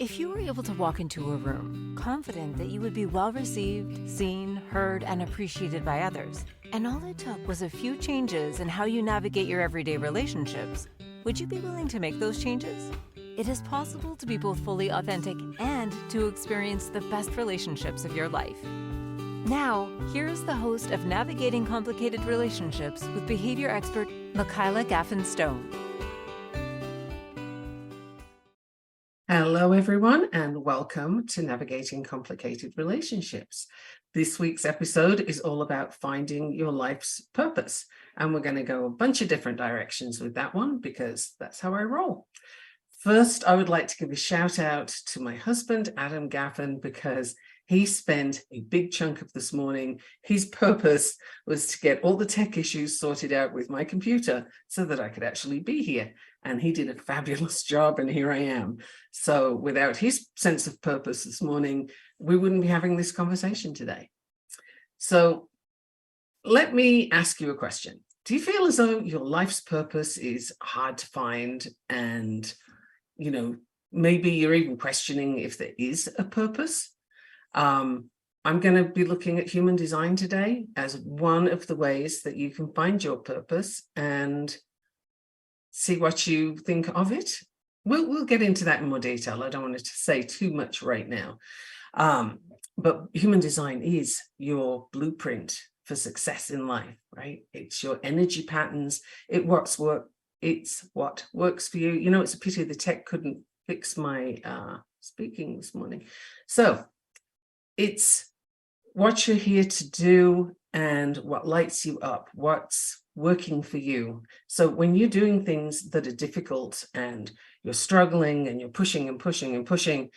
If you were able to walk into a room, confident that you would be well received, seen, heard, and appreciated by others, and all it took was a few changes in how you navigate your everyday relationships, would you be willing to make those changes? It is possible to be both fully authentic and to experience the best relationships of your life. Now, here is the host of Navigating Complicated Relationships with behavior expert Michaela Gaffen Stone. Hello, everyone, and welcome to Navigating Complicated Relationships. This week's episode is all about finding your life's purpose, and we're going to go a bunch of different directions with that one because that's how I roll. First, I would like to give a shout out to my husband, Adam Gaffen, because he spent a big chunk of this morning. His purpose was to get all the tech issues sorted out with my computer so that I could actually be here. And he did a fabulous job, and here I am. So without his sense of purpose this morning, we wouldn't be having this conversation today. So let me ask you a question. Do you feel as though your life's purpose is hard to find and, maybe you're even questioning if there is a purpose? I'm going to be looking at human design today as one of the ways that you can find your purpose and see what you think of it. We'll get into that in more detail. I don't want to say too much right now. But human design is your blueprint for success in life, right? It's your energy patterns. It's what works for you. It's a pity the tech couldn't fix my speaking this morning. So it's what you're here to do and what lights you up, what's working for you. So when you're doing things that are difficult and you're struggling and you're pushing and pushing and pushing,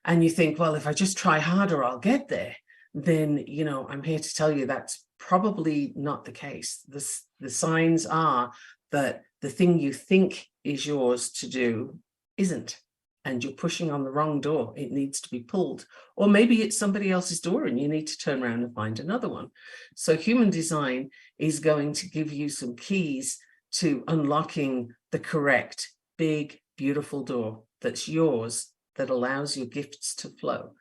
and you think, well, if I just try harder, I'll get there, then, I'm here to tell you that's probably not the case. The signs are that the thing you think is yours to do isn't. And you're pushing on the wrong door. It needs to be pulled. Or maybe it's somebody else's door and you need to turn around and find another one. So human design is going to give you some keys to unlocking the correct, big, beautiful door that's yours, that allows your gifts to flow.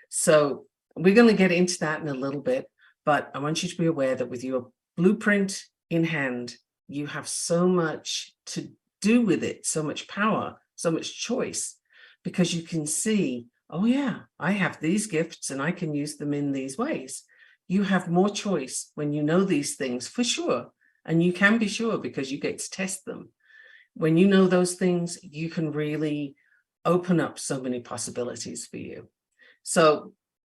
So we're going to get into that in a little bit, but I want you to be aware that with your blueprint in hand, you have so much to do with it, so much power, so much choice. Because you can see, oh yeah, I have these gifts and I can use them in these ways. You have more choice when you know these things for sure. And you can be sure because you get to test them. When you know those things, you can really open up so many possibilities for you. So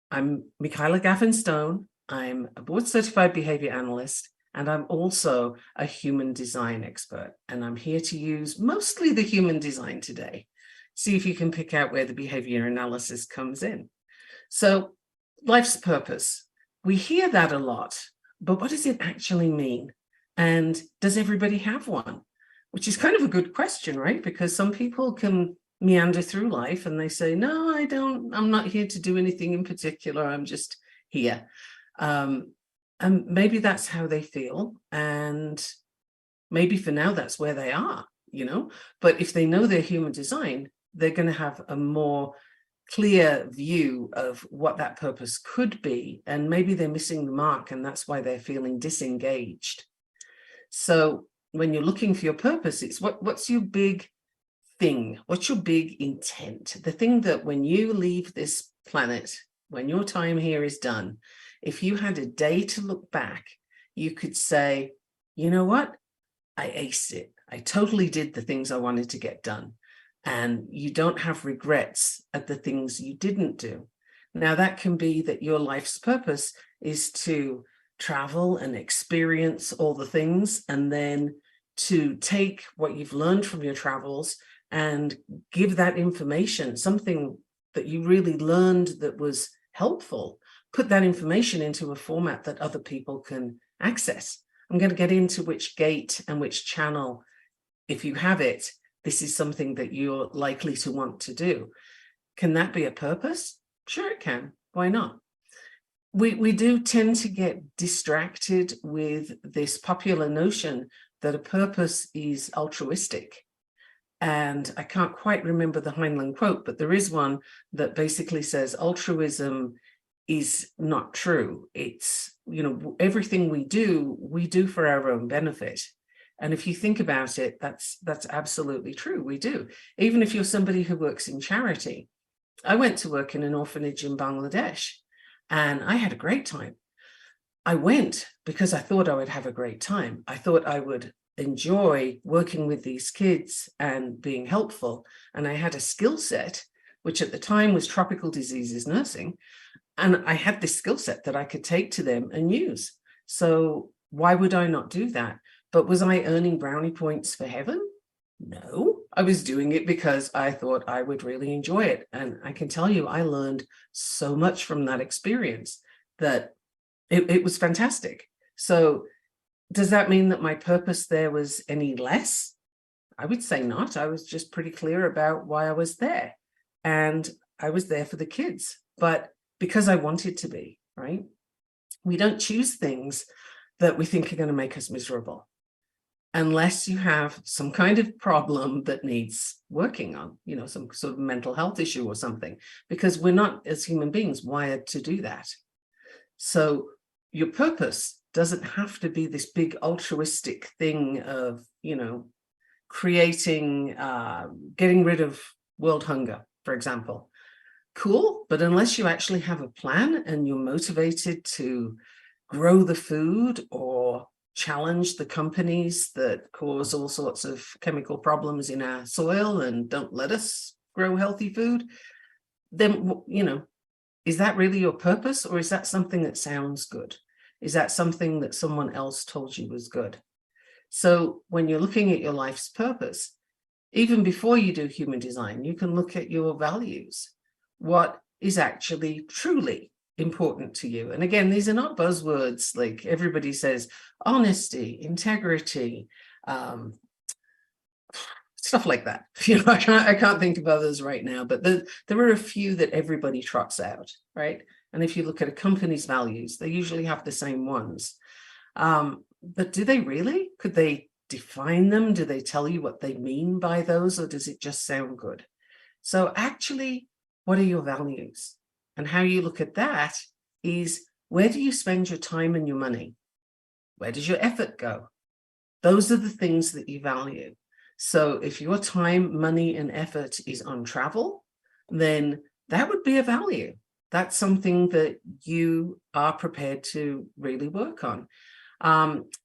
I'm Michaela Gaffen Stone. I'm a board certified behavior analyst, and I'm also a human design expert. And I'm here to use mostly the human design today. See if you can pick out where the behavior analysis comes in. So life's purpose. We hear that a lot, but what does it actually mean? And does everybody have one? Which is kind of a good question, right? Because some people can meander through life and they say, no, I don't, I'm not here to do anything in particular. I'm just here. And maybe that's how they feel. And maybe for now, that's where they are, but if they know their human design, they're going to have a more clear view of what that purpose could be. And maybe they're missing the mark, and that's why they're feeling disengaged. So when you're looking for your purpose, it's what's your big thing? What's your big intent? The thing that when you leave this planet, when your time here is done, if you had a day to look back, you could say, you know what? I aced it. I totally did the things I wanted to get done. And you don't have regrets at the things you didn't do. Now, that can be that your life's purpose is to travel and experience all the things, and then to take what you've learned from your travels and give that information, something that you really learned that was helpful, put that information into a format that other people can access. I'm going to get into which gate and which channel, if you have it, this is something that you're likely to want to do. Can that be a purpose? Sure, it can. Why not? We do tend to get distracted with this popular notion that a purpose is altruistic. And I can't quite remember the Heinlein quote, but there is one that basically says altruism is not true. It's, everything we do for our own benefit. And if you think about it, that's absolutely true. We do. Even if you're somebody who works in charity. I went to work in an orphanage in Bangladesh and I had a great time. I went because I thought I would have a great time. I thought I would enjoy working with these kids and being helpful. And I had a skill set, which at the time was tropical diseases nursing. And I had this skill set that I could take to them and use. So why would I not do that? But was I earning brownie points for heaven? No, I was doing it because I thought I would really enjoy it. And I can tell you, I learned so much from that experience that it was fantastic. So does that mean that my purpose there was any less? I would say not. I was just pretty clear about why I was there. And I was there for the kids, but because I wanted to be, right? We don't choose things that we think are going to make us miserable unless you have some kind of problem that needs working on, some sort of mental health issue or something, because we're not, as human beings, wired to do that. So your purpose doesn't have to be this big altruistic thing of, creating, getting rid of world hunger, for example. Cool, but unless you actually have a plan and you're motivated to grow the food or challenge the companies that cause all sorts of chemical problems in our soil and don't let us grow healthy food, then, is that really your purpose, or is that something that sounds good? Is that something that someone else told you was good? So when you're looking at your life's purpose, even before you do human design, you can look at your values. What is actually truly important to you? And again, these are not buzzwords like everybody says: honesty, integrity, stuff like that. I can't think of others right now, but there are a few that everybody trots out, right? And if you look at a company's values, they usually have the same ones. But do they really? Could they define them? Do they tell you what they mean by those, or does it just sound good? So actually, what are your values? And how you look at that is, where do you spend your time and your money? Where does your effort go? Those are the things that you value. So if your time, money, and effort is on travel, then that would be a value. That's something that you are prepared to really work on.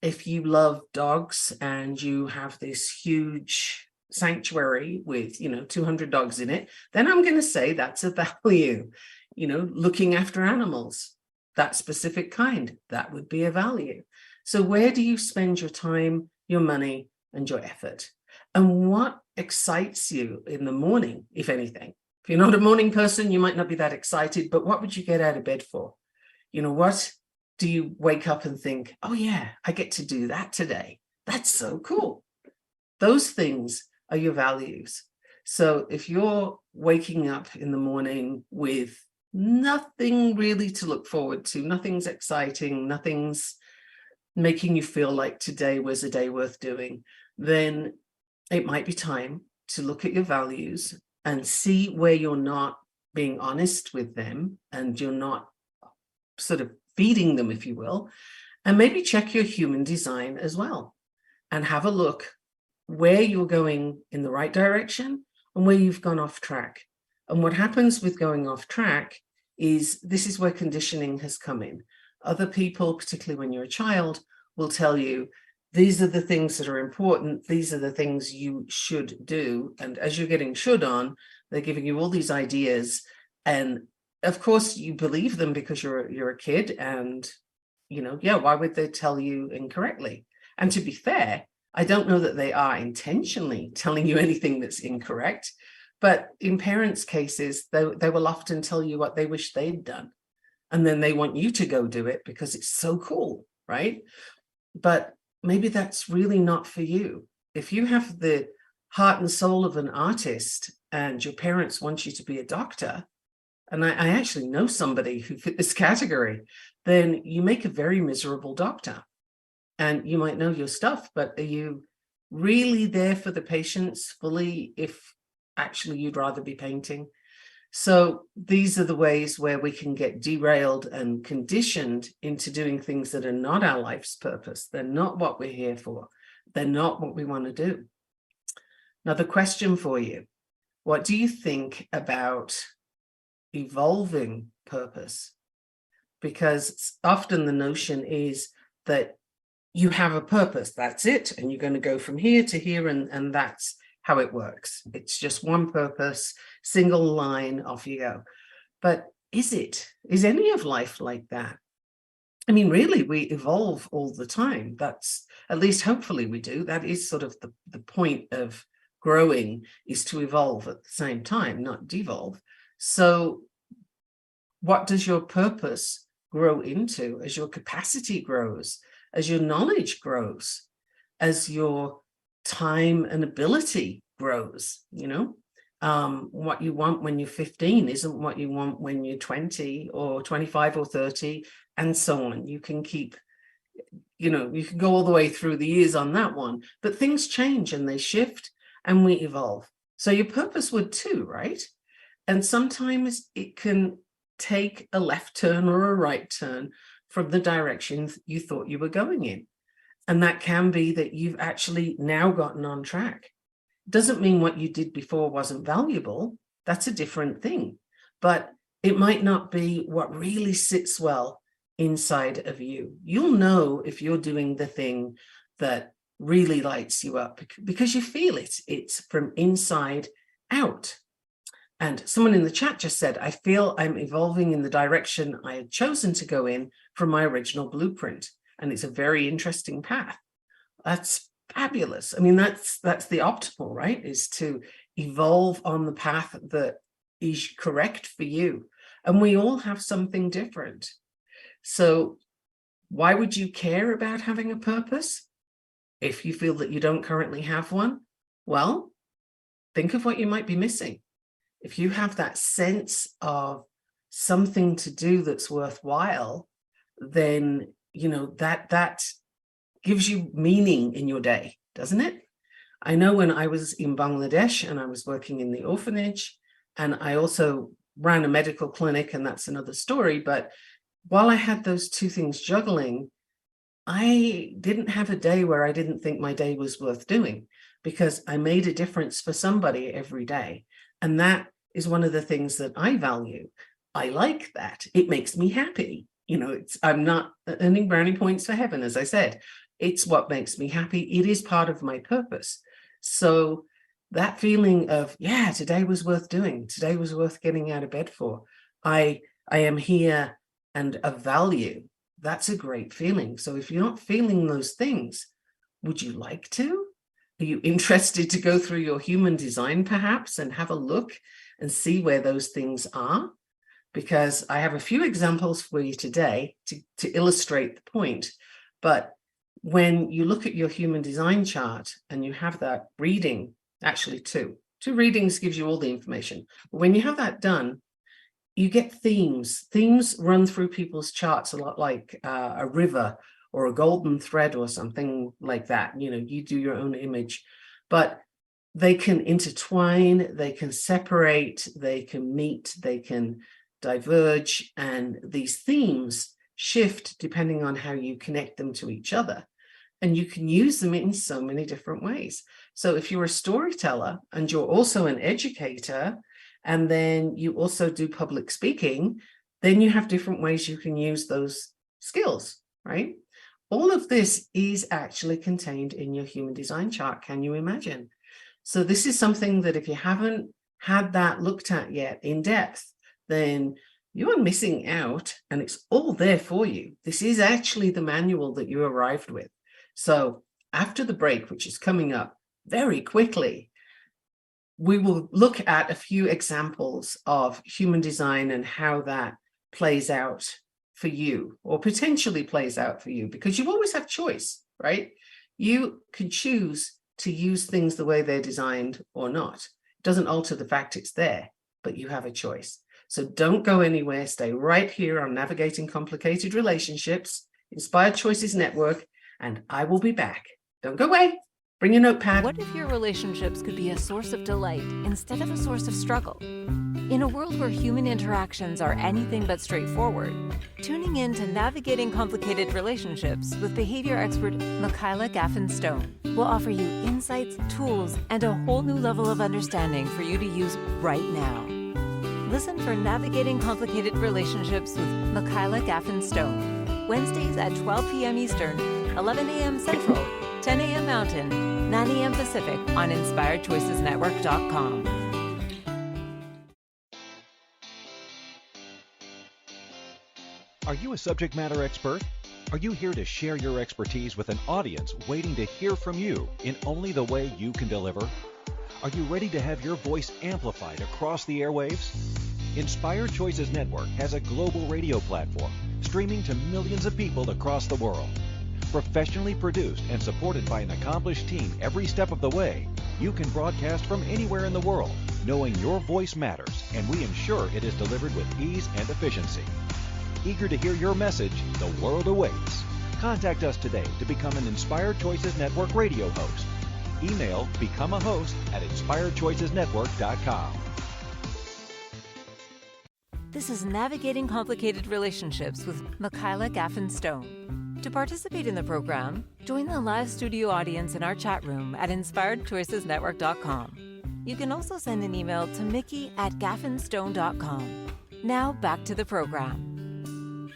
If you love dogs and you have this huge sanctuary with 200 dogs in it, then I'm going to say that's a value. Looking after animals, that specific kind, that would be a value. So where do you spend your time, your money, and your effort? And what excites you in the morning, if anything? If you're not a morning person, you might not be that excited, but what would you get out of bed for? What do you wake up and think, oh yeah, I get to do that today? That's so cool. Those things are your values. So if you're waking up in the morning with nothing really to look forward to, nothing's exciting, nothing's making you feel like today was a day worth doing, then it might be time to look at your values and see where you're not being honest with them and you're not sort of feeding them, if you will, and maybe check your human design as well and have a look where you're going in the right direction and where you've gone off track. And what happens with going off track is, this is where conditioning has come in. Other people, particularly when you're a child, will tell you, these are the things that are important. These are the things you should do. And as you're getting should on, they're giving you all these ideas. And of course, you believe them because you're a kid. And, why would they tell you incorrectly? And to be fair, I don't know that they are intentionally telling you anything that's incorrect. But in parents' cases, they will often tell you what they wish they'd done. And then they want you to go do it because it's so cool, right? But maybe that's really not for you. If you have the heart and soul of an artist and your parents want you to be a doctor, and I actually know somebody who fit this category, then you make a very miserable doctor. And you might know your stuff, but are you really there for the patients fully if actually you'd rather be painting? So these are the ways where we can get derailed and conditioned into doing things that are not our life's purpose. They're not what we're here for. They're not what we want to do. Another question for you. What do you think about evolving purpose? Because often the notion is that you have a purpose, that's it, and you're going to go from here to here, and that's how it works. It's just one purpose, single line, off you go. But is any of life like that? I mean, really, we evolve all the time. That's, at least hopefully we do. That is sort of the point of growing, is to evolve at the same time, not devolve. So what does your purpose grow into as your capacity grows, as your knowledge grows, as your time and ability grows? What you want when you're 15 isn't what you want when you're 20 or 25 or 30, and so on. You can keep, you can go all the way through the years on that one, but things change and they shift and we evolve. So your purpose would too, right? And sometimes it can take a left turn or a right turn from the direction you thought you were going in. And that can be that you've actually now gotten on track. Doesn't mean what you did before wasn't valuable. That's a different thing. But it might not be what really sits well inside of you. You'll know if you're doing the thing that really lights you up because you feel it. It's from inside out. And someone in the chat just said, I feel I'm evolving in the direction I had chosen to go in from my original blueprint. And it's a very interesting path. That's fabulous. I mean, that's the optimal, right? Is to evolve on the path that is correct for you. And we all have something different. So why would you care about having a purpose if you feel that you don't currently have one? Well, think of what you might be missing. If you have that sense of something to do that's worthwhile, then, that gives you meaning in your day, doesn't it? I know when I was in Bangladesh and I was working in the orphanage, and I also ran a medical clinic, and that's another story. But while I had those two things juggling, I didn't have a day where I didn't think my day was worth doing, because I made a difference for somebody every day. And that is one of the things that I value. I like that. It makes me happy. I'm not earning brownie points for heaven, as I said. It's what makes me happy. It is part of my purpose. So that feeling of, yeah, today was worth doing. Today was worth getting out of bed for. I am here and of value. That's a great feeling. So if you're not feeling those things, would you like to? Are you interested to go through your human design perhaps and have a look and see where those things are? Because I have a few examples for you today to illustrate the point. But when you look at your human design chart and you have that reading, actually two readings gives you all the information. But when you have that done, you get themes. Themes run through people's charts a lot like a river or a golden thread or something like that. You do your own image, but they can intertwine, they can separate, they can meet, they can diverge, and these themes shift depending on how you connect them to each other. And you can use them in so many different ways. So if you're a storyteller and you're also an educator, and then you also do public speaking, then you have different ways you can use those skills, right? All of this is actually contained in your human design chart. Can you imagine? So this is something that if you haven't had that looked at yet in depth, then you are missing out, and it's all there for you. This is actually the manual that you arrived with. So after the break, which is coming up very quickly, we will look at a few examples of human design and how that plays out for you, or potentially plays out for you, because you always have choice, right? You can choose to use things the way they're designed or not. It doesn't alter the fact it's there, but you have a choice. So don't go anywhere. Stay right here on Navigating Complicated Relationships, Inspired Choices Network, and I will be back. Don't go away. Bring your notepad. What if your relationships could be a source of delight instead of a source of struggle? In a world where human interactions are anything but straightforward, tuning in to Navigating Complicated Relationships with behavior expert Michaela Gaffen Stone will offer you insights, tools, and a whole new level of understanding for you to use right now. Listen for Navigating Complicated Relationships with Michaela Gaffen Stone, Wednesdays at 12 p.m. Eastern, 11 a.m. Central, 10 a.m. Mountain, 9 a.m. Pacific on InspiredChoicesNetwork.com. Are you a subject matter expert? Are you here to share your expertise with an audience waiting to hear from you in only the way you can deliver? Are you ready to have your voice amplified across the airwaves? Inspired Choices Network has a global radio platform streaming to millions of people across the world. Professionally produced and supported by an accomplished team every step of the way, you can broadcast from anywhere in the world, knowing your voice matters, and we ensure it is delivered with ease and efficiency. Eager to hear your message, the world awaits. Contact us today to become an Inspired Choices Network radio host. Email becomeahost@inspiredchoicesnetwork.com. This is Navigating Complicated Relationships with Michaela Gaffen Stone. To participate in the program, join the live studio audience in our chat room at InspiredChoicesNetwork.com. You can also send an email to mickey@gaffenstone.com. Now back to the program.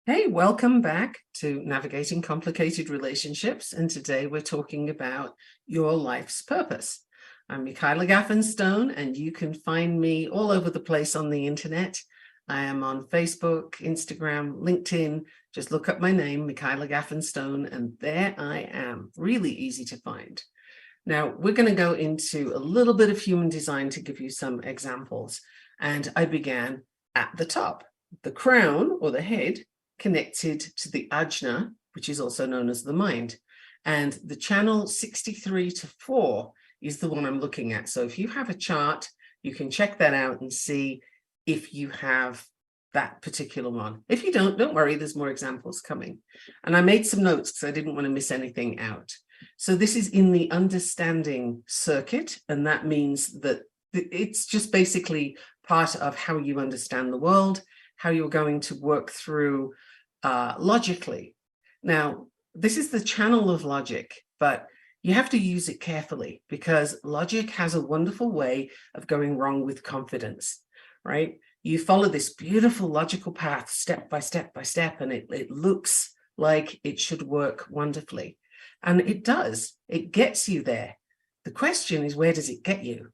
Hey, welcome back to Navigating Complicated Relationships. And today we're talking about your life's purpose. I'm Michaela Gaffen Stone, and you can find me all over the place on the internet. I am on Facebook, Instagram, LinkedIn. Just look up my name, Michaela Gaffen Stone, and there I am. Really easy to find. Now, we're going to go into a little bit of human design to give you some examples. And I began at the top, the crown or the head connected to the ajna, which is also known as the mind. And the channel 63 to 4 is the one I'm looking at. So if you have a chart, you can check that out and see if you have that particular one. If you don't worry, there's more examples coming. And I made some notes because I didn't want to miss anything out. So this is in the understanding circuit, and that means that it's just basically part of how you understand the world, how you're going to work through logically. Now, this is the channel of logic, but you have to use it carefully because logic has a wonderful way of going wrong with confidence, right? You follow this beautiful logical path step by step by step, and it looks like it should work wonderfully. And it does. It gets you there. The question is, where does it get you?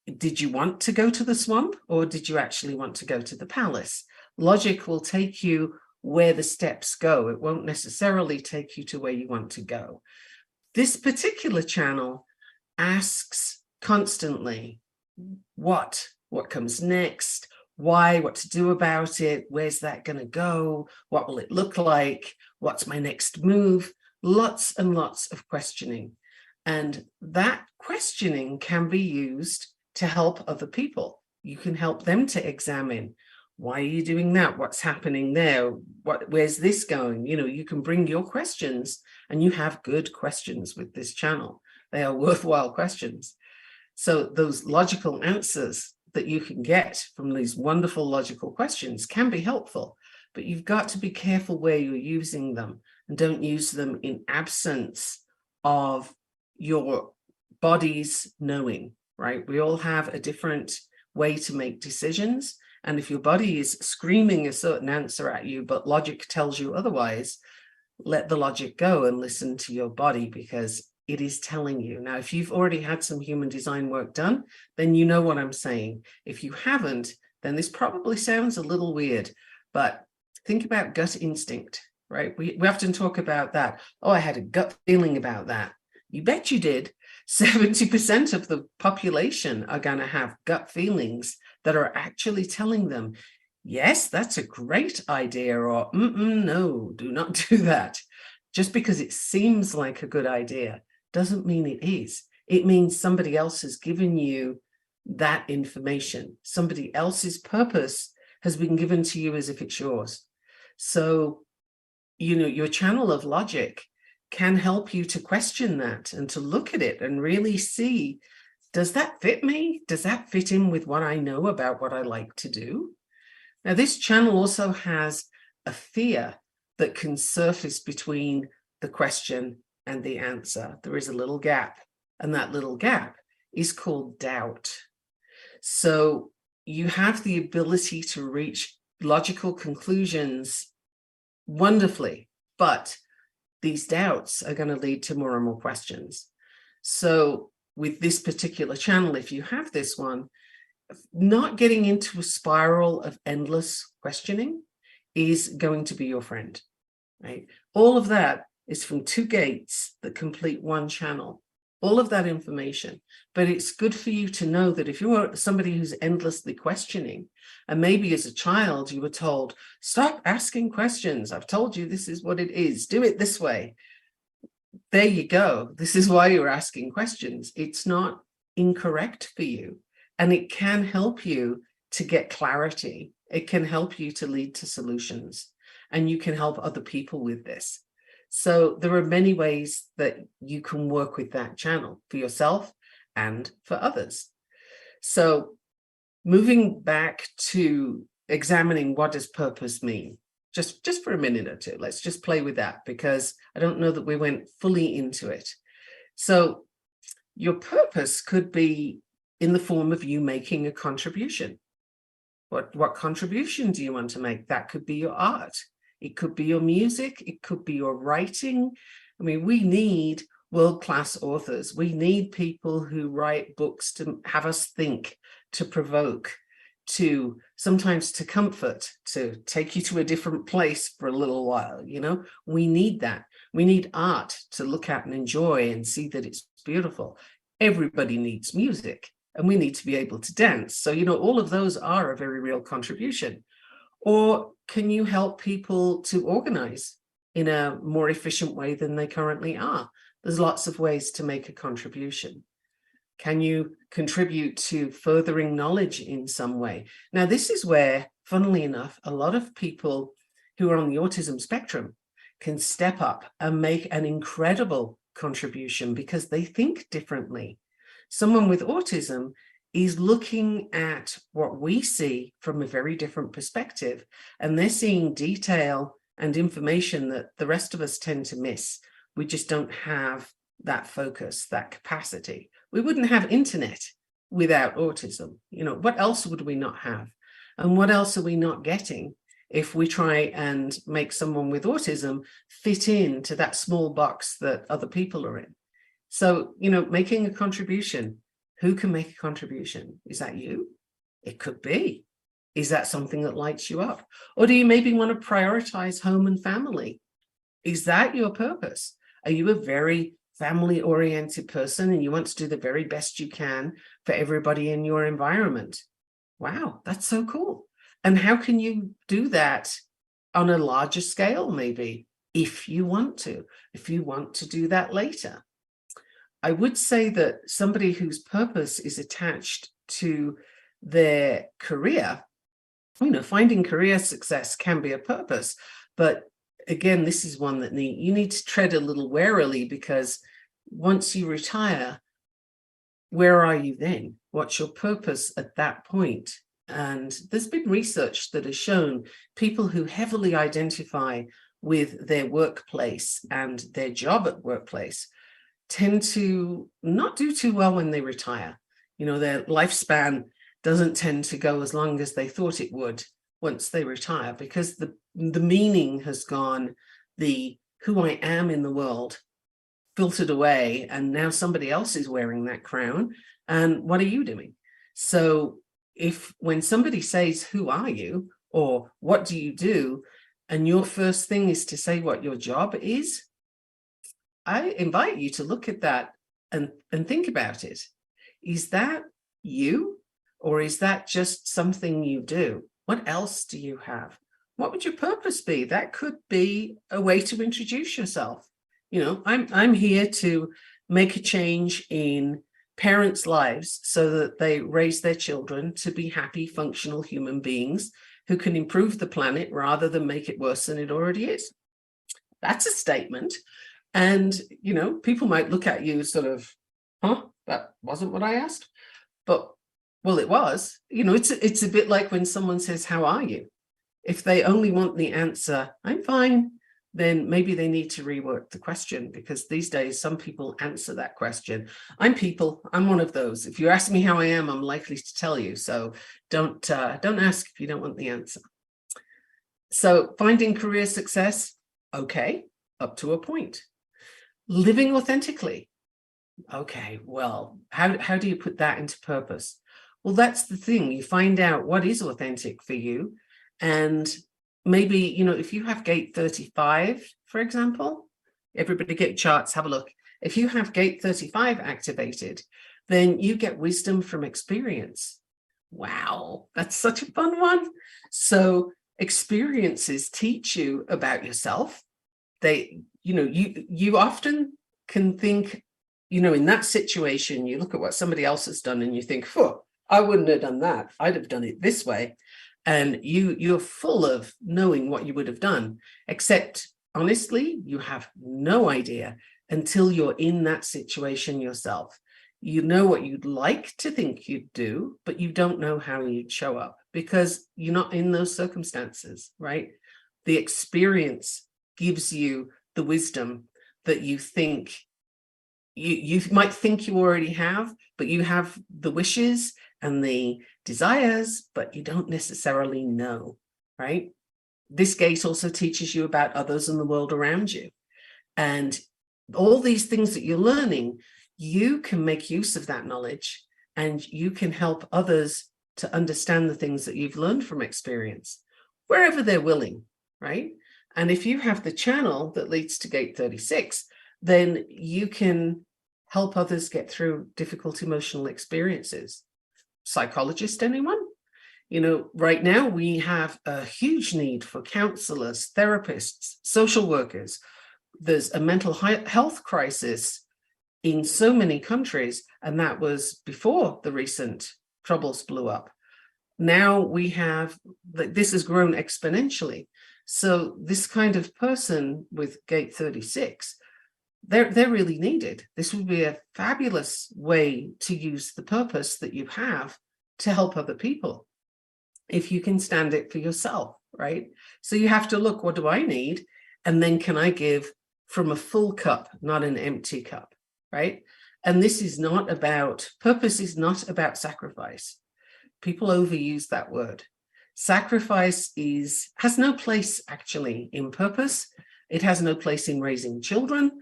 Did you want to go to the swamp, or did you actually want to go to the palace? Logic will take you where the steps go. It won't necessarily take you to where you want to go. This particular channel asks constantly, what comes next? Why? What to do about it? Where's that going to go? What will it look like? What's my next move? Lots and lots of questioning. And that questioning can be used to help other people. You can help them to examine, why are you doing that? What's happening there? Where's this going? You can bring your questions, and you have good questions with this channel. They are worthwhile questions. So those logical answers that you can get from these wonderful logical questions can be helpful, but you've got to be careful where you're using them, and don't use them in absence of your body's knowing, right? We all have a different way to make decisions. And if your body is screaming a certain answer at you, but logic tells you otherwise, let the logic go and listen to your body, because it is telling you. Now, if you've already had some human design work done, then you know what I'm saying. If you haven't, then this probably sounds a little weird, but think about gut instinct, right? We often talk about that. Oh, I had a gut feeling about that. You bet you did. 70% of the population are going to have gut feelings that are actually telling them, yes, that's a great idea, or no, do not do that. Just because it seems like a good idea doesn't mean it is. It means somebody else has given you that information. Somebody else's purpose has been given to you as if it's yours. So, your channel of logic can help you to question that and to look at it and really see, does that fit me? Does that fit in with what I know about what I like to do? Now, this channel also has a fear that can surface between the question and the answer. There is a little gap, and that little gap is called doubt. So you have the ability to reach logical conclusions wonderfully, but these doubts are going to lead to more and more questions. So with this particular channel, if you have this one, not getting into a spiral of endless questioning is going to be your friend, right? All of that is from two gates that complete one channel, all of that information. But it's good for you to know that if you're somebody who's endlessly questioning, and maybe as a child you were told, stop asking questions, I've told you this is what it is, do it this way. There you go. This is why you're asking questions. It's not incorrect for you. And it can help you to get clarity. It can help you to lead to solutions. And you can help other people with this. So there are many ways that you can work with that channel for yourself and for others. So moving back to examining, what does purpose mean? Just for a minute or two, let's just play with that, because I don't know that we went fully into it. So your purpose could be in the form of you making a contribution. What contribution do you want to make? That could be your art. It could be your music. It could be your writing. I mean, we need world-class authors. We need people who write books to have us think, to provoke, to sometimes to comfort, to take you to a different place for a little while. You know, we need that. We need art to look at and enjoy and see that it's beautiful. Everybody needs music, and we need to be able to dance. So, you know, all of those are a very real contribution. Or can you help people to organize in a more efficient way than they currently are? There's lots of ways to make a contribution. Can you contribute to furthering knowledge in some way? Now, this is where, funnily enough, a lot of people who are on the autism spectrum can step up and make an incredible contribution because they think differently. Someone with autism is looking at what we see from a very different perspective, and they're seeing detail and information that the rest of us tend to miss. We just don't have that focus, that capacity. We wouldn't have internet without autism. You know, what else would we not have? And what else are we not getting if we try and make someone with autism fit into that small box that other people are in? So, you know, making a contribution. Who can make a contribution? Is that you? It could be. Is that something that lights you up? Or do you maybe want to prioritize home and family? Is that your purpose? Are you a very family-oriented person and you want to do the very best you can for everybody in your environment? Wow, that's so cool. And how can you do that on a larger scale, maybe, if you want to do that later? I would say that somebody whose purpose is attached to their career, you know, finding career success can be a purpose, but again, this is one that you need to tread a little warily, because once you retire, where are you then? What's your purpose at that point? And there's been research that has shown people who heavily identify with their workplace and their job at workplace tend to not do too well when they retire. You know, their lifespan doesn't tend to go as long as they thought it would once they retire, because the meaning has gone, the who I am in the world filtered away, and now somebody else is wearing that crown. And what are you doing? So when somebody says, who are you? Or what do you do? And your first thing is to say what your job is, I invite you to look at that and think about it. Is that you? Or is that just something you do? What else do you have? What would your purpose be? That could be a way to introduce yourself. You know, I'm here to make a change in parents' lives so that they raise their children to be happy, functional human beings who can improve the planet rather than make it worse than it already is. That's a statement. And, people might look at you sort of, huh, that wasn't what I asked. But, well, it was. It's a bit like when someone says, how are you? If they only want the answer, I'm fine, then maybe they need to rework the question, because these days some people answer that question. I'm one of those. If you ask me how I am, I'm likely to tell you. So don't ask if you don't want the answer. So finding career success, okay, up to a point. Living authentically. Okay, well, how do you put that into purpose? Well, that's the thing. You find out what is authentic for you. And maybe, if you have gate 35, for example, everybody get charts, have a look. If you have gate 35 activated, then you get wisdom from experience. Wow, that's such a fun one. So experiences teach you about yourself. You often can think, in that situation, you look at what somebody else has done and you think, I wouldn't have done that. I'd have done it this way. And you're full of knowing what you would have done, except honestly, you have no idea until you're in that situation yourself. You know what you'd like to think you'd do, but you don't know how you'd show up because you're not in those circumstances, right? The experience gives you the wisdom that you think you might think you already have, but you have the wishes and the desires, but you don't necessarily know, right? This gate also teaches you about others and the world around you. And all these things that you're learning, you can make use of that knowledge and you can help others to understand the things that you've learned from experience, wherever they're willing, right? And if you have the channel that leads to gate 36, then you can help others get through difficult emotional experiences. Psychologist, anyone? Right now we have a huge need for counselors, therapists, social workers. There's a mental health crisis in so many countries, and that was before the recent troubles blew up. Now we have, this has grown exponentially. So this kind of person with gate 36, they're really needed. This would be a fabulous way to use the purpose that you have to help other people, if you can stand it for yourself, right? So you have to look, what do I need? And then can I give from a full cup, not an empty cup, right? And this is not about, purpose is not about sacrifice. People overuse that word. Sacrifice has no place actually in purpose. It has no place in raising children.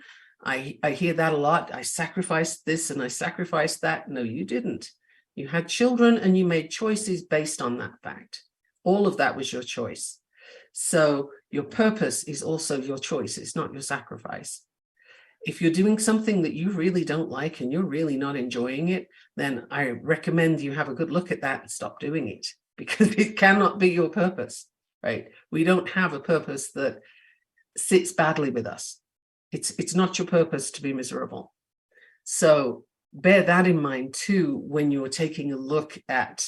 I hear that a lot. I sacrificed this and I sacrificed that. No, you didn't. You had children and you made choices based on that fact. All of that was your choice. So your purpose is also your choice. It's not your sacrifice. If you're doing something that you really don't like and you're really not enjoying it, then I recommend you have a good look at that and stop doing it, because it cannot be your purpose, right? We don't have a purpose that sits badly with us. It's not your purpose to be miserable. So bear that in mind too when you're taking a look at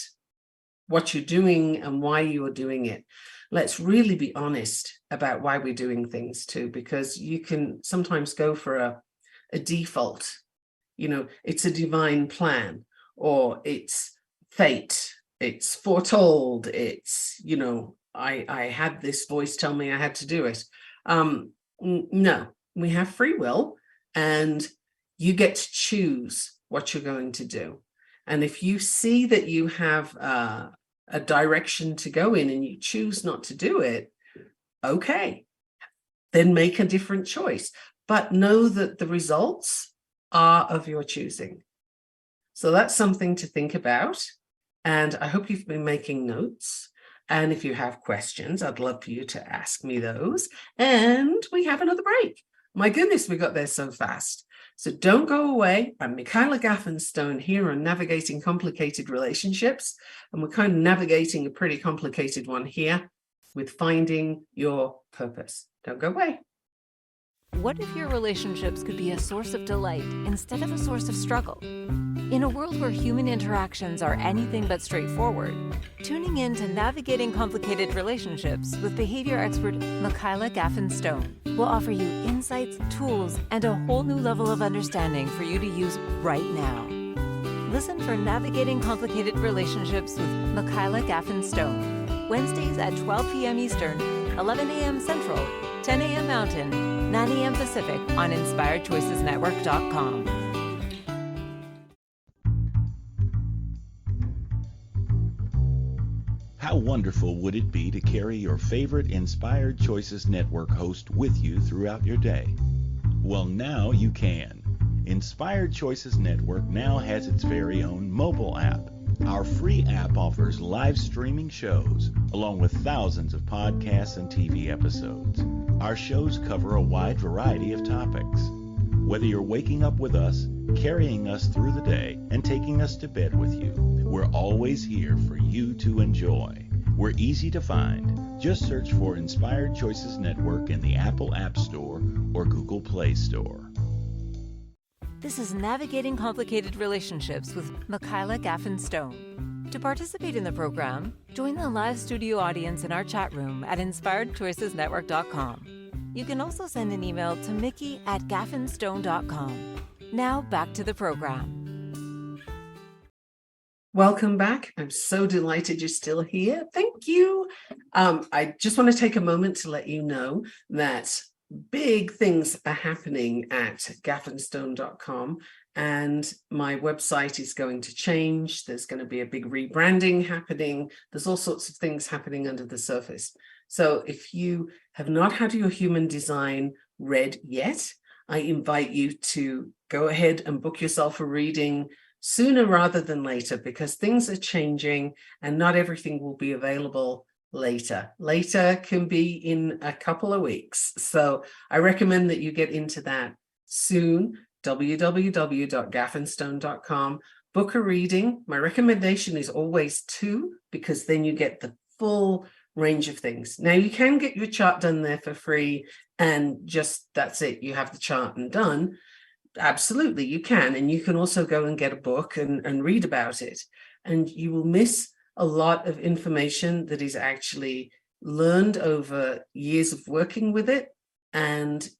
what you're doing and why you are doing it. Let's really be honest about why we're doing things too, because you can sometimes go for a default. It's a divine plan, or it's fate, it's foretold, it's, I had this voice tell me I had to do it. No, we have free will, and you get to choose what you're going to do. And if you see that you have a direction to go in and you choose not to do it, okay, then make a different choice. But know that the results are of your choosing. So that's something to think about. And I hope you've been making notes. And if you have questions, I'd love for you to ask me those. And we have another break. My goodness, we got there so fast. So don't go away. I'm Michaela Gaffen Stone here on Navigating Complicated Relationships. And we're kind of navigating a pretty complicated one here with finding your purpose. Don't go away. What if your relationships could be a source of delight instead of a source of struggle? In a world where human interactions are anything but straightforward, tuning in to Navigating Complicated Relationships with behavior expert Michaela Gaffen Stone will offer you insights, tools, and a whole new level of understanding for you to use right now. Listen for Navigating Complicated Relationships with Michaela Gaffen Stone, Wednesdays at 12 p.m. Eastern, 11 a.m. Central, 10 a.m. Mountain, 9 a.m. Pacific on InspiredChoicesNetwork.com. How wonderful would it be to carry your favorite Inspired Choices Network host with you throughout your day? Well, now you can. Inspired Choices Network now has its very own mobile app. Our free app offers live streaming shows, along with thousands of podcasts and TV episodes. Our shows cover a wide variety of topics. Whether you're waking up with us, carrying us through the day, and taking us to bed with you, we're always here for you to enjoy. We're easy to find. Just search for Inspired Choices Network in the Apple App Store or Google Play Store. This is Navigating Complicated Relationships with Michaela Gaffen Stone. To participate in the program, join the live studio audience in our chat room at InspiredChoicesNetwork.com. You can also send an email to mickey@gaffenstone.com. Now back to the program. Welcome back. I'm so delighted you're still here. Thank you. I just want to take a moment to let you know that big things are happening at gaffenstone.com, and my website is going to change. There's going to be a big rebranding happening. There's all sorts of things happening under the surface. So if you have not had your human design read yet, I invite you to go ahead and book yourself a reading sooner rather than later, because things are changing and not everything will be available later. Later can be in a couple of weeks. So I recommend that you get into that soon. www.gaffenstone.com. Book a reading. My recommendation is always 2, because then you get the full range of things. Now you can get your chart done there for free and just that's it. You have the chart and done. Absolutely, you can. And you can also go and get a book and read about it. And you will miss a lot of information that is actually learned over years of working with it and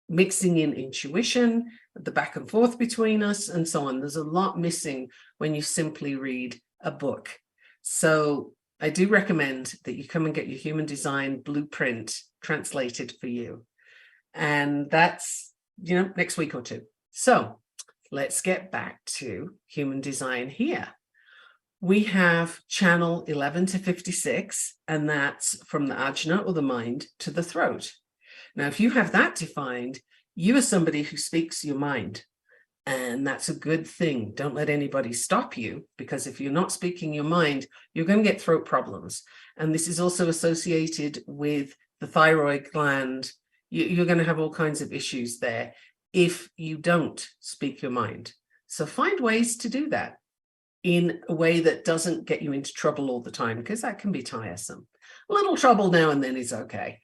mixing in intuition, the back and forth between us, and so on. There's a lot missing when you simply read a book. So I do recommend that you come and get your human design blueprint translated for you. And that's, next week or 2. So let's get back to human design here. We have channel 11 to 56, and that's from the ajna or the mind to the throat. Now, if you have that defined, you are somebody who speaks your mind, and that's a good thing. Don't let anybody stop you, because if you're not speaking your mind, you're going to get throat problems. And this is also associated with the thyroid gland. You're going to have all kinds of issues there if you don't speak your mind. So find ways to do that in a way that doesn't get you into trouble all the time, because that can be tiresome. A little trouble now and then is okay.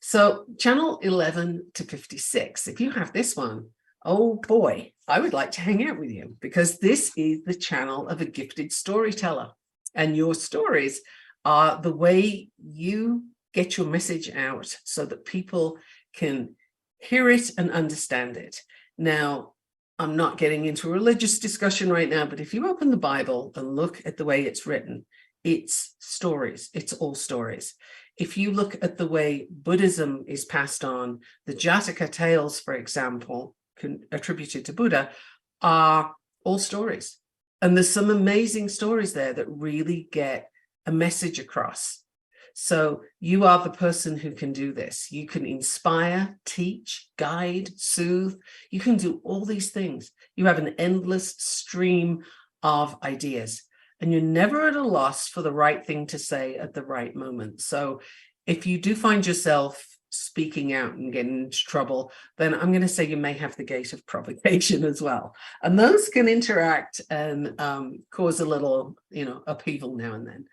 So channel 11 to 56, if you have this one, oh boy, I would like to hang out with you, because this is the channel of a gifted storyteller. And your stories are the way you get your message out so that people can hear it and understand it. Now, I'm not getting into a religious discussion right now, but if you open the Bible and look at the way it's written, it's stories. It's all stories. If you look at the way Buddhism is passed on, the Jataka tales, for example, attributed to Buddha, are all stories. And there's some amazing stories there that really get a message across. So you are the person who can do this. You can inspire, teach, guide, soothe. You can do all these things. You have an endless stream of ideas, and you're never at a loss for the right thing to say at the right moment. So if you do find yourself speaking out and getting into trouble, then I'm going to say you may have the gate of provocation as well. And those can interact and cause a little, upheaval now and then.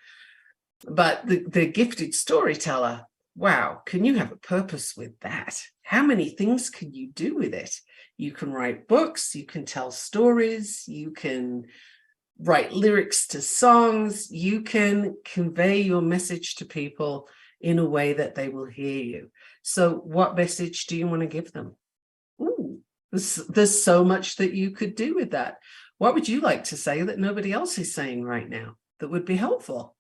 But the gifted storyteller, wow, can you have a purpose with that? How many things can you do with it? You can write books, you can tell stories, you can write lyrics to songs, you can convey your message to people in a way that they will hear you. So what message do you want to give them? Ooh, there's so much that you could do with that. What would you like to say that nobody else is saying right now that would be helpful?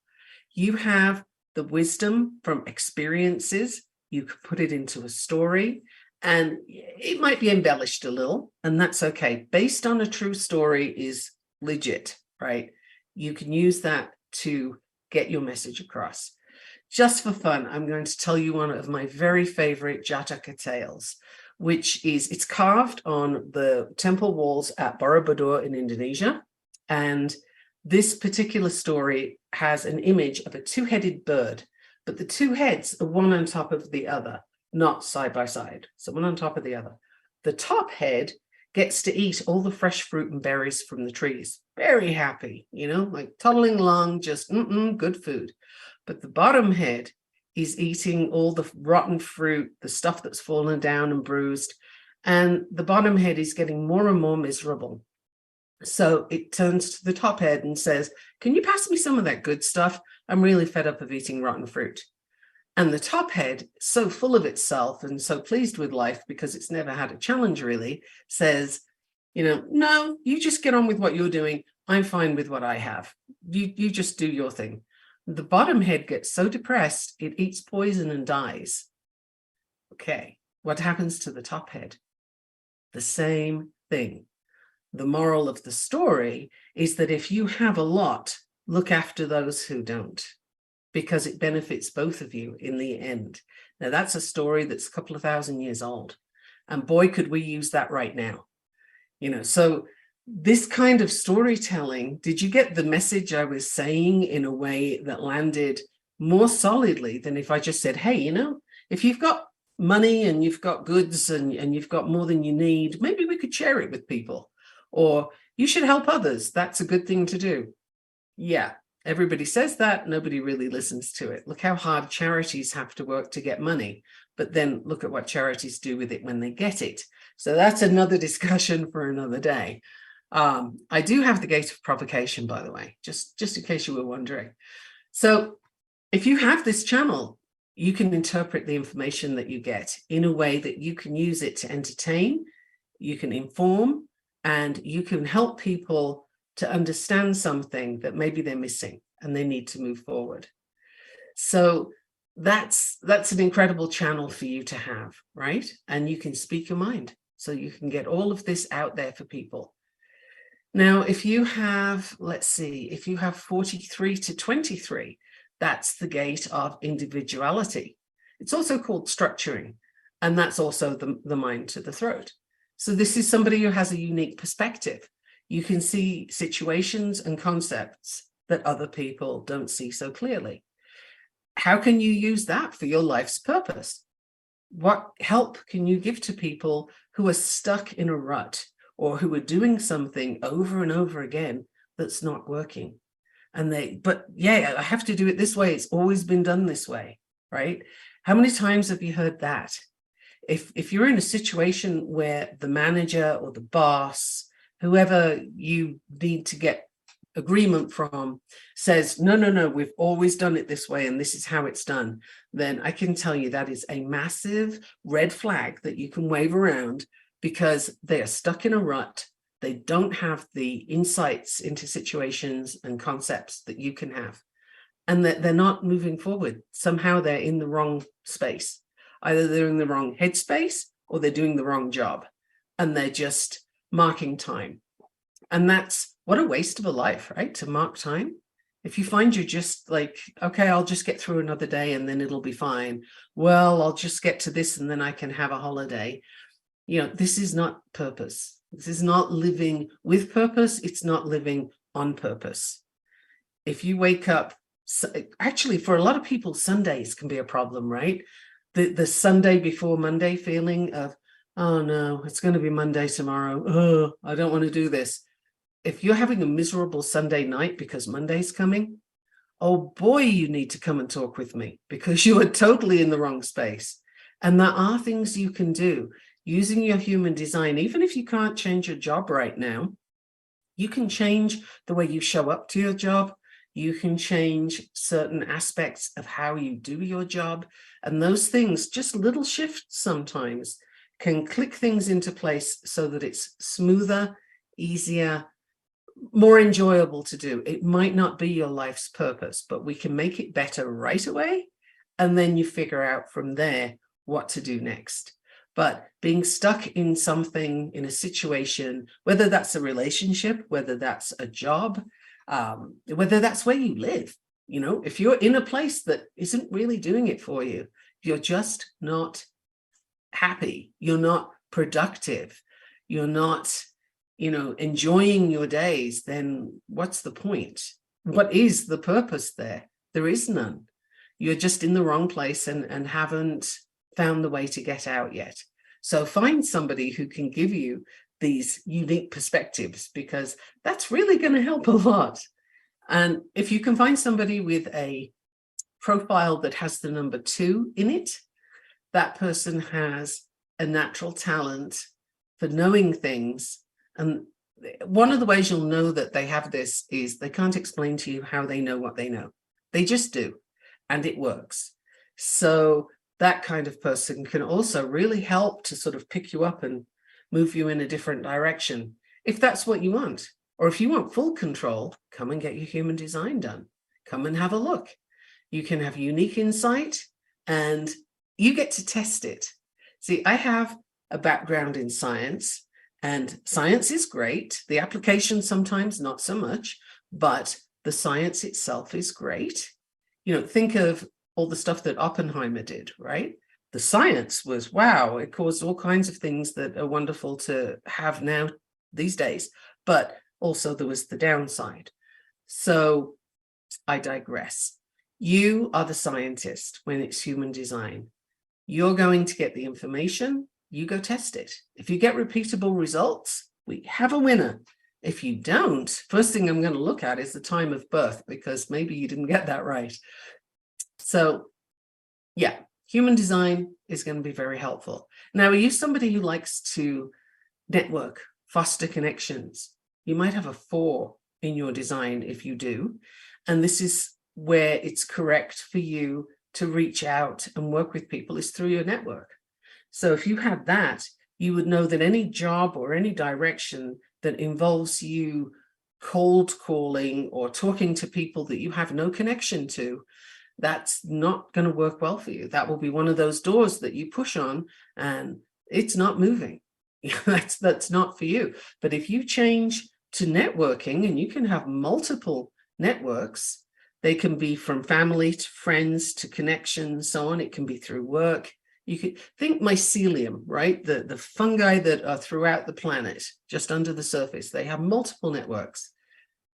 You have the wisdom from experiences. You can put it into a story, and it might be embellished a little, and that's okay. Based on a true story is legit, right? You can use that to get your message across. Just for fun, I'm going to tell you one of my very favorite Jataka tales, which is, it's carved on the temple walls at Borobudur in Indonesia. And this particular story has an image of a two-headed bird, but the two heads are one on top of the other, not side by side. So one on top of the other. The top head gets to eat all the fresh fruit and berries from the trees. Very happy, like toddling along, just good food. But the bottom head is eating all the rotten fruit, the stuff that's fallen down and bruised. And the bottom head is getting more and more miserable. So it turns to the top head and says, can you pass me some of that good stuff? I'm really fed up of eating rotten fruit. And the top head, so full of itself and so pleased with life because it's never had a challenge really, says, no, you just get on with what you're doing. I'm fine with what I have. You just do your thing. The bottom head gets so depressed, it eats poison and dies. Okay, what happens to the top head? The same thing. The moral of the story is that if you have a lot, look after those who don't, because it benefits both of you in the end. Now, that's a story that's a couple of thousand years old. And boy, could we use that right now. So this kind of storytelling, did you get the message I was saying in a way that landed more solidly than if I just said, hey, if you've got money and you've got goods and you've got more than you need, maybe we could share it with people. Or you should help others. That's a good thing to do. Yeah, everybody says that. Nobody really listens to it. Look how hard charities have to work to get money. But then look at what charities do with it when they get it. So that's another discussion for another day. I do have the gate of provocation, by the way, just in case you were wondering. So if you have this channel, you can interpret the information that you get in a way that you can use it to entertain, you can inform, and you can help people to understand something that maybe they're missing and they need to move forward. So that's an incredible channel for you to have, right? And you can speak your mind. So you can get all of this out there for people. Now, if you have, if you have 43 to 23, that's the gate of individuality. It's also called structuring, and that's also the mind to the throat. So this is somebody who has a unique perspective. You can see situations and concepts that other people don't see so clearly. How can you use that for your life's purpose? What help can you give to people who are stuck in a rut or who are doing something over and over again that's not working? But I have to do it this way. It's always been done this way, right? How many times have you heard that? If you're in a situation where the manager or the boss, whoever you need to get agreement from, says, no, we've always done it this way and this is how it's done, then I can tell you that is a massive red flag that you can wave around, because they are stuck in a rut. They don't have the insights into situations and concepts that you can have, and that they're not moving forward. Somehow they're in the wrong space. Either they're in the wrong headspace or they're doing the wrong job, and they're just marking time. And that's what a waste of a life, right? To mark time. If you find you're just like, okay, I'll just get through another day and then it'll be fine. Well, I'll just get to this and then I can have a holiday. This is not purpose. This is not living with purpose. It's not living on purpose. If you wake up, actually, for a lot of people, Sundays can be a problem, right? The Sunday before Monday feeling of, oh no, it's going to be Monday tomorrow. Oh, I don't want to do this. If you're having a miserable Sunday night because Monday's coming, oh boy, you need to come and talk with me, because you are totally in the wrong space. And there are things you can do. using your human design, even if you can't change your job right now, you can change the way you show up to your job. You can change certain aspects of how you do your job. And those things, just little shifts sometimes, can click things into place so that it's smoother, easier, more enjoyable to do. It might not be your life's purpose, but we can make it better right away. And then you figure out from there what to do next. But being stuck in something, in a situation, whether that's a relationship, whether that's a job, whether that's where you live, if you're in a place that isn't really doing it for you, you're just not happy, you're not productive, you're not, enjoying your days, then what's the point? What is the purpose there? There is none. You're just in the wrong place and haven't found the way to get out yet. So find somebody who can give you these unique perspectives, because that's really going to help a lot. And if you can find somebody with a profile that has the number 2 in it, that person has a natural talent for knowing things. And one of the ways you'll know that they have this is they can't explain to you how they know what they know. They just do, and it works. So that kind of person can also really help to sort of pick you up and move you in a different direction, if that's what you want. Or if you want full control, come and get your human design done. Come and have a look. You can have unique insight and you get to test it. See, I have a background in science, and science is great. The application sometimes not so much, but the science itself is great. Think of all the stuff that Oppenheimer did, right? The science was, wow, it caused all kinds of things that are wonderful to have now these days, but also there was the downside. So I digress. You are the scientist when it's human design. You're going to get the information, you go test it. If you get repeatable results, we have a winner. If you don't, first thing I'm going to look at is the time of birth, because maybe you didn't get that right. So yeah, human design is going to be very helpful. Now, are you somebody who likes to network, foster connections? You might have a 4 in your design if you do. And this is where it's correct for you to reach out and work with people, is through your network. So if you had that, you would know that any job or any direction that involves you cold calling or talking to people that you have no connection to, that's not going to work well for you. That will be one of those doors that you push on and it's not moving. That's not for you. But if you change to networking, and you can have multiple networks, they can be from family to friends to connections, so on. It can be through work. You could think mycelium, right? The fungi that are throughout the planet, just under the surface, they have multiple networks.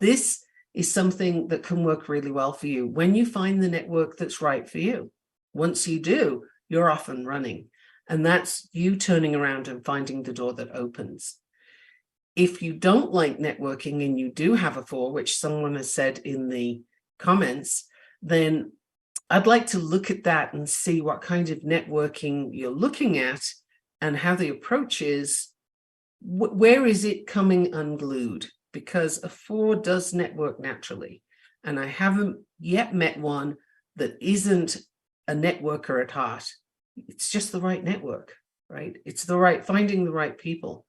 This is something that can work really well for you when you find the network that's right for you. Once you do, you're off and running. And that's you turning around and finding the door that opens. If you don't like networking and you do have a 4, which someone has said in the comments, then I'd like to look at that and see what kind of networking you're looking at and how the approach is. Where is it coming unglued? Because a 4 does network naturally. And I haven't yet met one that isn't a networker at heart. It's just the right network, right? It's finding the right people.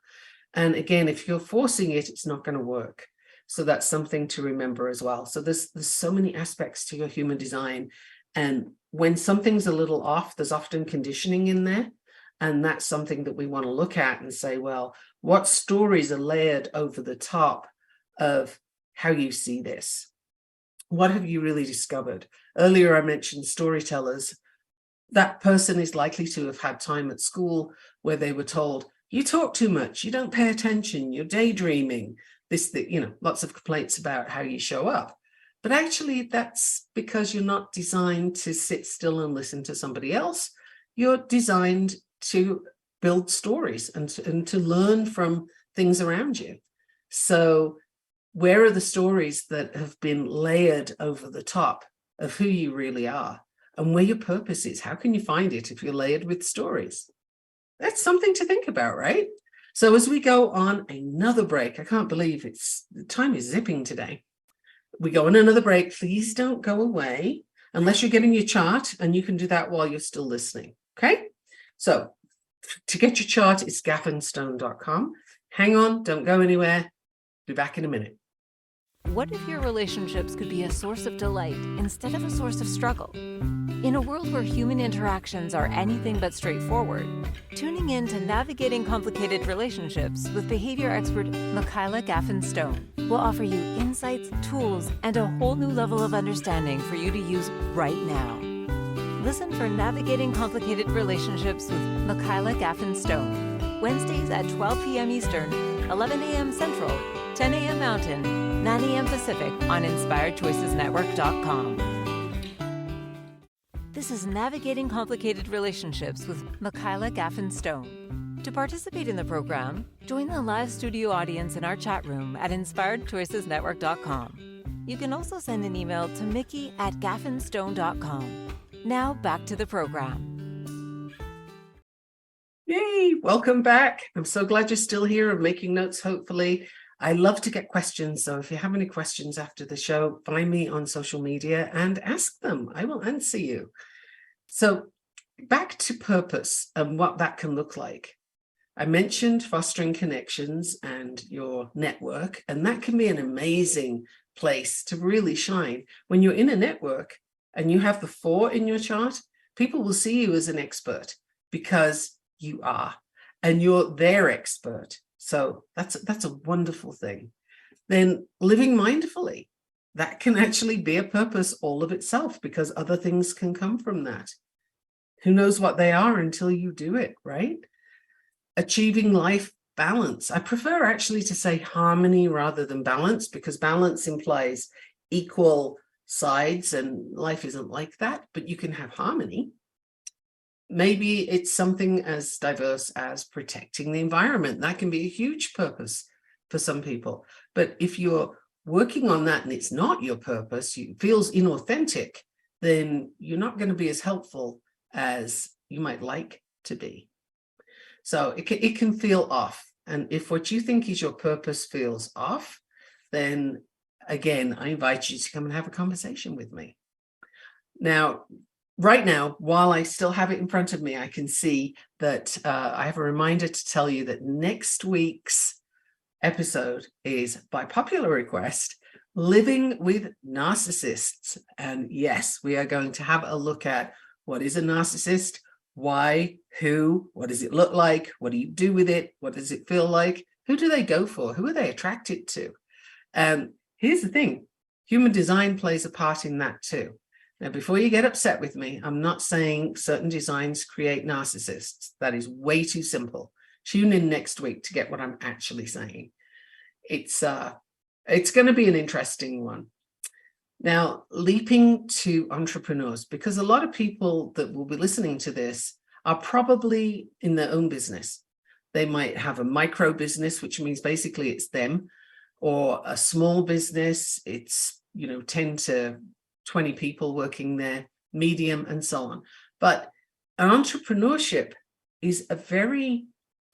And again, if you're forcing it, it's not going to work. So that's something to remember as well. So there's so many aspects to your human design. And when something's a little off, there's often conditioning in there. And that's something that we want to look at and say, well, what stories are layered over the top of how you see this? What have you really discovered? Earlier, I mentioned storytellers. That person is likely to have had time at school where they were told, you talk too much, you don't pay attention, you're daydreaming, lots of complaints about how you show up. But actually, that's because you're not designed to sit still and listen to somebody else. You're designed to build stories and to learn from things around you. So where are the stories that have been layered over the top of who you really are and where your purpose is? How can you find it if you're layered with stories? That's something to think about, right? So as we go on another break, I can't believe the time is zipping today. We go on another break. Please don't go away unless you're getting your chart, and you can do that while you're still listening. Okay. So to get your chart, it's gaffenstone.com. Hang on, don't go anywhere. Be back in a minute. What if your relationships could be a source of delight instead of a source of struggle? In a world where human interactions are anything but straightforward, tuning in to Navigating Complicated Relationships with behavior expert Michaela Gaffen Stone will offer you insights, tools, and a whole new level of understanding for you to use right now. Listen for Navigating Complicated Relationships with Michaela Gaffen Stone, Wednesdays at 12 p.m. Eastern, 11 a.m. Central, 10 a.m. Mountain, 9 a.m. Pacific on InspiredChoicesNetwork.com. This is Navigating Complicated Relationships with Michaela Gaffen Stone. To participate in the program, join the live studio audience in our chat room at InspiredChoicesNetwork.com. You can also send an email to Mickey@gaffenstone.com. Now back to the program. Yay, welcome back. I'm so glad you're still here and making notes, hopefully. I love to get questions, so if you have any questions after the show, find me on social media and ask them. I will answer you. So back to purpose and what that can look like. I mentioned fostering connections and your network, and that can be an amazing place to really shine. When you're in a network and you have the 4 in your chart, people will see you as an expert because you are, and you're their expert. So that's a wonderful thing. Then living mindfully, that can actually be a purpose all of itself, because other things can come from that. Who knows what they are until you do it, right? Achieving life balance. I prefer actually to say harmony rather than balance, because balance implies equal sides, and life isn't like that, but you can have harmony. Maybe it's something as diverse as protecting the environment. That can be a huge purpose for some people. But if you're working on that and it's not your purpose, it feels inauthentic, then you're not going to be as helpful as you might like to be. So it can feel off. And if what you think is your purpose feels off, then again, I invite you to come and have a conversation with me. Now, right now, while I still have it in front of me, I can see that I have a reminder to tell you that next week's episode is, by popular request, Living with Narcissists. And yes, we are going to have a look at what is a narcissist, why, who, what does it look like, what do you do with it, what does it feel like, who do they go for, who are they attracted to? Here's the thing, human design plays a part in that too. Now, before you get upset with me, I'm not saying certain designs create narcissists. That is way too simple. Tune in next week to get what I'm actually saying. It's going to be an interesting one. Now, leaping to entrepreneurs, because a lot of people that will be listening to this are probably in their own business. They might have a micro business, which means basically it's them, or a small business. It's, 10 to 20 people working there, medium, and so on. But entrepreneurship is a very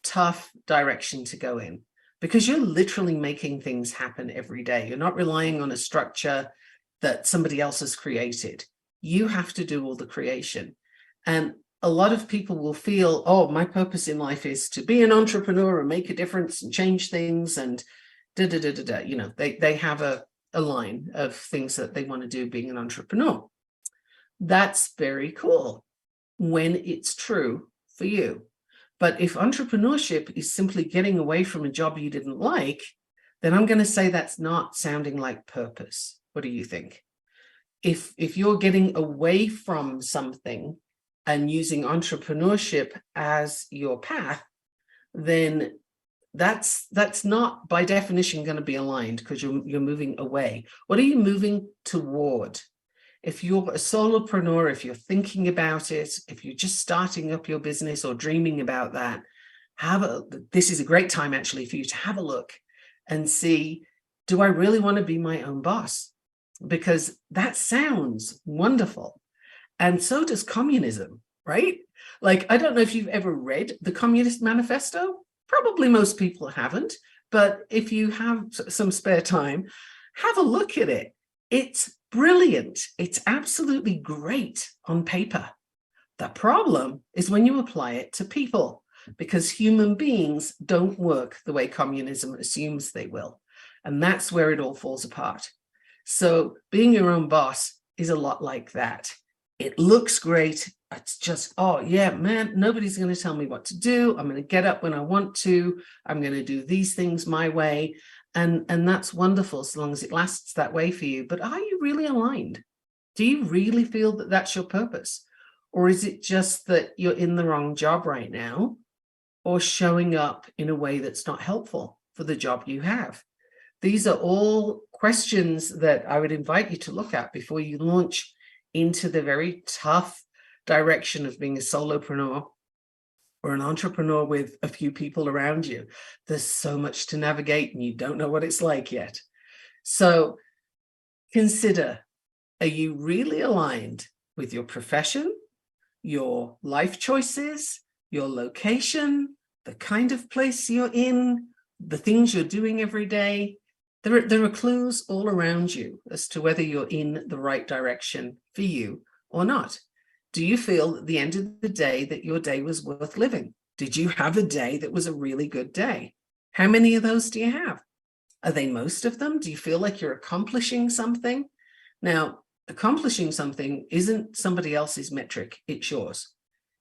tough direction to go in, because you're literally making things happen every day. You're not relying on a structure that somebody else has created. You have to do all the creation. And a lot of people will feel, oh, my purpose in life is to be an entrepreneur and make a difference and change things and they have a line of things that they want to do being an entrepreneur. That's very cool when it's true for you. But if entrepreneurship is simply getting away from a job you didn't like, then I'm going to say that's not sounding like purpose. What do you think? If you're getting away from something and using entrepreneurship as your path, then that's not by definition going to be aligned, because you're moving away. What are you moving toward? If you're a solopreneur, if you're thinking about it, if you're just starting up your business or dreaming about that, this is a great time actually for you to have a look and see, do I really want to be my own boss? Because that sounds wonderful. And so does communism, right? Like, I don't know if you've ever read the Communist Manifesto. Probably most people haven't, but if you have some spare time, have a look at it. It's brilliant. It's absolutely great on paper. The problem is when you apply it to people, because human beings don't work the way communism assumes they will. And that's where it all falls apart. So being your own boss is a lot like that. It looks great. It's just, oh yeah, man, nobody's going to tell me what to do. I'm going to get up when I want to. I'm going to do these things my way. And that's wonderful as long as it lasts that way for you. But are you really aligned? Do you really feel that that's your purpose? Or is it just that you're in the wrong job right now, or showing up in a way that's not helpful for the job you have? These are all questions that I would invite you to look at before you launch into the very tough direction of being a solopreneur or an entrepreneur with a few people around you. There's so much to navigate and you don't know what it's like yet. So consider, are you really aligned with your profession, your life choices, your location, the kind of place you're in, the things you're doing every day? There are clues all around you as to whether you're in the right direction for you or not. Do you feel at the end of the day that your day was worth living? Did you have a day that was a really good day? How many of those do you have? Are they most of them? Do you feel like you're accomplishing something? Now, accomplishing something isn't somebody else's metric, it's yours.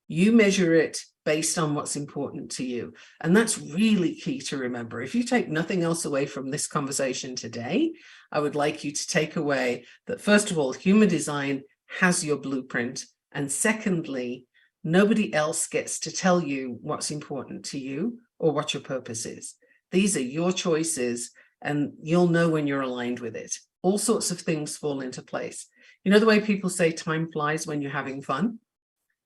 You measure it based on what's important to you. And that's really key to remember. If you take nothing else away from this conversation today, I would like you to take away that, first of all, human design has your blueprint. And secondly, nobody else gets to tell you what's important to you or what your purpose is. These are your choices, and you'll know when you're aligned with it. All sorts of things fall into place. You know the way people say time flies when you're having fun?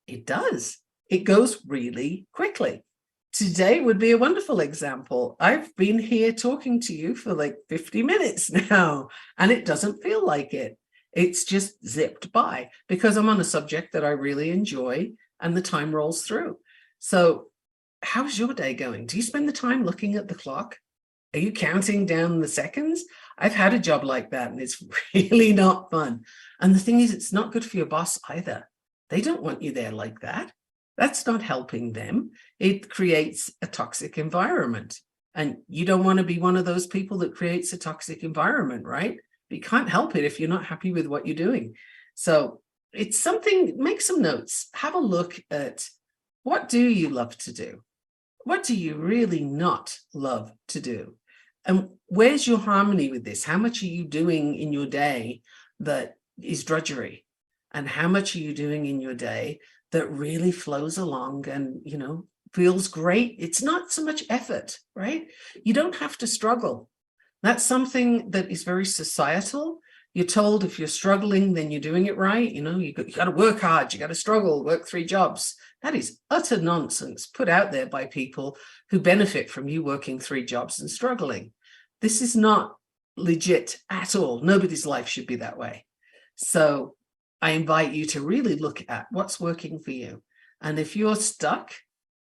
It does. It goes really quickly. Today would be a wonderful example. I've been here talking to you for like 50 minutes now, and it doesn't feel like it. It's just zipped by because I'm on a subject that I really enjoy and the time rolls through. So how's your day going? Do you spend the time looking at the clock? Are you counting down the seconds? I've had a job like that and it's really not fun. And the thing is, it's not good for your boss either. They don't want you there like that. That's not helping them. It creates a toxic environment. And you don't want to be one of those people that creates a toxic environment, right? But you can't help it if you're not happy with what you're doing. So it's something, make some notes. Have a look at, what do you love to do? What do you really not love to do? And where's your harmony with this? How much are you doing in your day that is drudgery? And how much are you doing in your day that really flows along and, you know, feels great? It's not so much effort, right? You don't have to struggle. That's something that is very societal. You're told if you're struggling, then you're doing it right. You know, you got to work hard, you got to struggle, work 3 jobs. That is utter nonsense put out there by people who benefit from you working 3 jobs and struggling. This is not legit at all. Nobody's life should be that way. So I invite you to really look at what's working for you. And if you're stuck,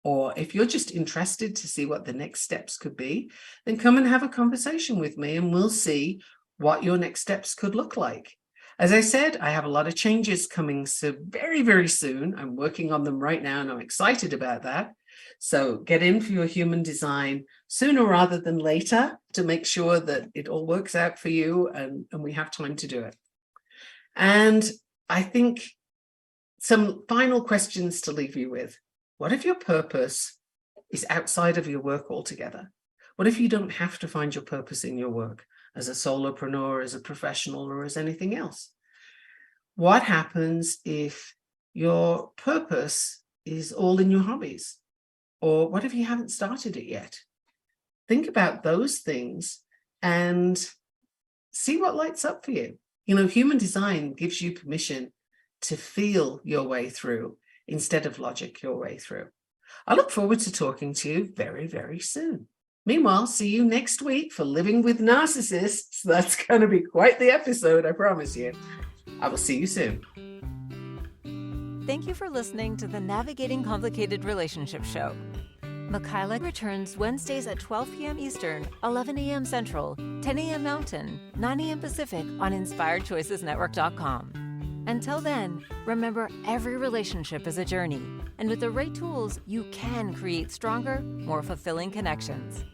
or if you're just interested to see what the next steps could be, then come and have a conversation with me and we'll see what your next steps could look like. As I said, I have a lot of changes coming so very, very soon. I'm working on them right now and I'm excited about that. So get in for your human design sooner rather than later to make sure that it all works out for you and we have time to do it. And I think some final questions to leave you with. What if your purpose is outside of your work altogether? What if you don't have to find your purpose in your work as a solopreneur, as a professional, or as anything else? What happens if your purpose is all in your hobbies? Or what if you haven't started it yet? Think about those things and see what lights up for you. You know, human design gives you permission to feel your way through instead of logic your way through. I look forward to talking to you very, very soon. Meanwhile, see you next week for Living with Narcissists. That's going to be quite the episode, I promise you. I will see you soon. thank you for listening to the Navigating Complicated Relationships show. Michaela returns Wednesdays at 12 p.m. Eastern, 11 a.m. Central, 10 a.m. Mountain, 9 a.m. Pacific on InspiredChoicesNetwork.com. Until then, remember every relationship is a journey, and with the right tools, you can create stronger, more fulfilling connections.